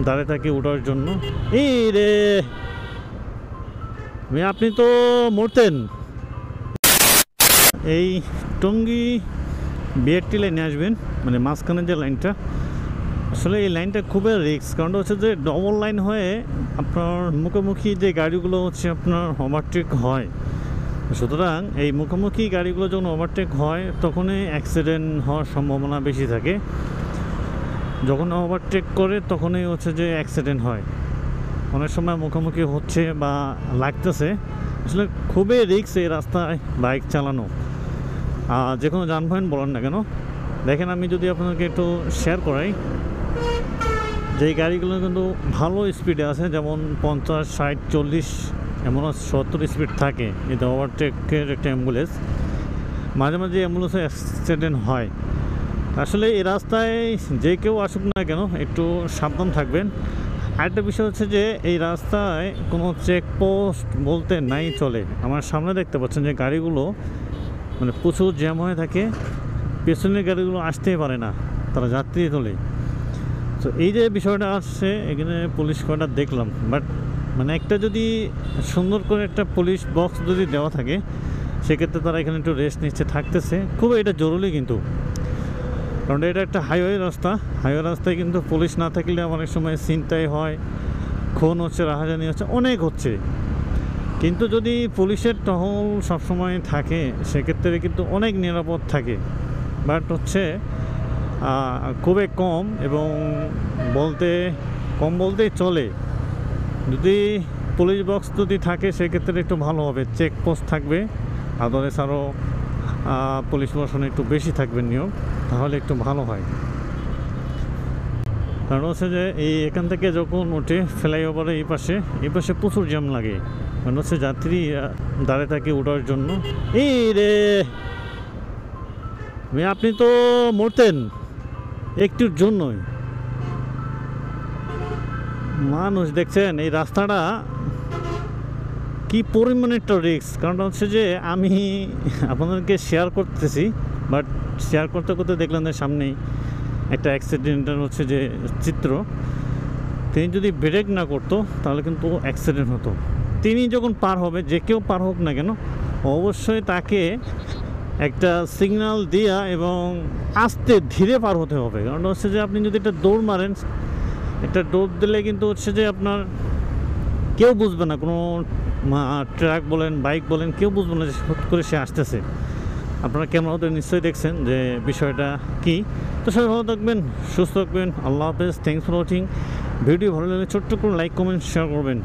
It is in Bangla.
দাঁড়িয়ে থাকি ওঠার জন্য। এই রে আপনি তো মরতেন। এই টঙ্গী বিআরটি লাইনে আসবেন, মানে মাঝখানে যে লাইনটা, আসলে এই লাইনটা খুবই রিস্ক। কারণটা হচ্ছে যে ডবল লাইন হয়ে আপনার মুখোমুখি যে গাড়িগুলো হচ্ছে আপনার ওভারটেক হয়, সুতরাং এই মুখোমুখি গাড়িগুলো যখন ওভারটেক হয় তখনই অ্যাক্সিডেন্ট হওয়ার সম্ভাবনা বেশি থাকে। যখন ওভারটেক করে তখনই হচ্ছে যে অ্যাক্সিডেন্ট হয়। অনেক সময় মুখোমুখি হচ্ছে বা লাগতেছে, আসলে খুবই রিস্ক এই রাস্তায় বাইক চালানো, যে কোনো যানবাহন বলেন না কেন। দেখেন, আমি যদি আপনাকে একটু শেয়ার করাই, যেই গাড়িগুলো কিন্তু ভালো স্পিডে আছে, যেমন 50, 60, 40, এমন 70 স্পিড থাকে, এটা ওভারটেকের একটা অ্যাম্বুলেন্স। মাঝে মাঝে অ্যাম্বুলেন্সে অ্যাক্সিডেন্ট হয়। আসলে এই রাস্তায় যে কেউ আসুক না কেন একটু সাবধান থাকবেন। আরেকটা বিষয় হচ্ছে যে এই রাস্তায় কোনো চেকপোস্ট বলতে নাই চলে। আমার সামনে দেখতে পাচ্ছেন যে গাড়িগুলো মানে প্রচুর জ্যাম হয়ে থাকে, পেছনের গাড়িগুলো আসতেই পারে না, তারা যাত্রী তোলে। তো এই যে বিষয়টা আসছে, এখানে পুলিশ কয়টা দেখলাম, বাট মানে একটা যদি সুন্দর করে একটা পুলিশ বক্স যদি দেওয়া থাকে, সেক্ষেত্রে তারা এখানে একটু রেস্ট নিচ্ছে, থাকতেছে। খুব এটা জরুরি কিন্তু, কারণ এটা একটা হাইওয়ে রাস্তা। হাইওয়ে রাস্তায় কিন্তু পুলিশ না থাকলে অনেক সময় ছিনতাই হয়, খুন হচ্ছে, রাহাজানি হচ্ছে, অনেক হচ্ছে। কিন্তু যদি পুলিশের টহল সবসময় থাকে, সেক্ষেত্রে কিন্তু অনেক নিরাপদ থাকে। বাট হচ্ছে খুবই কম, এবং বলতেই চলে। যদি পুলিশ বক্স যদি থাকে সেক্ষেত্রে একটু ভালো হবে, চেকপোস্ট থাকবে, আদারওয়াইজ আরও পুলিশ প্রশাসন একটু বেশি থাকবে নিয়োগ, তাহলে একটু ভালো হয়। কারণ হচ্ছে যে এখান থেকে যখন উঠে ফ্লাইওভারে এই পাশে প্রচুর জ্যাম লাগে, কারণ হচ্ছে যাত্রী দাঁড়িয়ে থাকে ওঠার জন্য। এই রে আপনি তো মরতেন একটুর জন্যই। মানুষ দেখছেন এই রাস্তাটা কি পরিমাণে একটা রিস্ক। কারণ হচ্ছে যে আমি আপনাদেরকে শেয়ার করতেছি, বাট শেয়ার করতে করতে দেখলাম যে সামনেই একটা অ্যাক্সিডেন্টের হচ্ছে যে চিত্র। তিনি যদি ব্রেক না করতো তাহলে কিন্তু অ্যাক্সিডেন্ট হতো। তিনি যখন পার হবে, যে কেউ পার হোক না কেন, অবশ্যই তাকে একটা সিগন্যাল দিয়া এবং আস্তে ধীরে পার হতে হবে। কারণ হচ্ছে যে আপনি যদি একটা দৌড় মারেন, একটা দৌড় দিলে কিন্তু হচ্ছে যে আপনার কেউ বুঝবে না, কোনো ট্রাক বলেন, বাইক বলেন, কেউ বুঝবে না যে হুট করে সে আসতেছে। আপনারা ক্যামেরাতে নিশ্চয়ই দেখছেন যে বিষয়টা কী। তো সবাই ভালো থাকবেন, সুস্থ থাকবেন। আল্লাহ হাফেজ, থ্যাংকস ফর ওয়াচিং। ভিডিও ভালো লাগলে ছোট্ট করে লাইক, কমেন্ট, শেয়ার করবেন।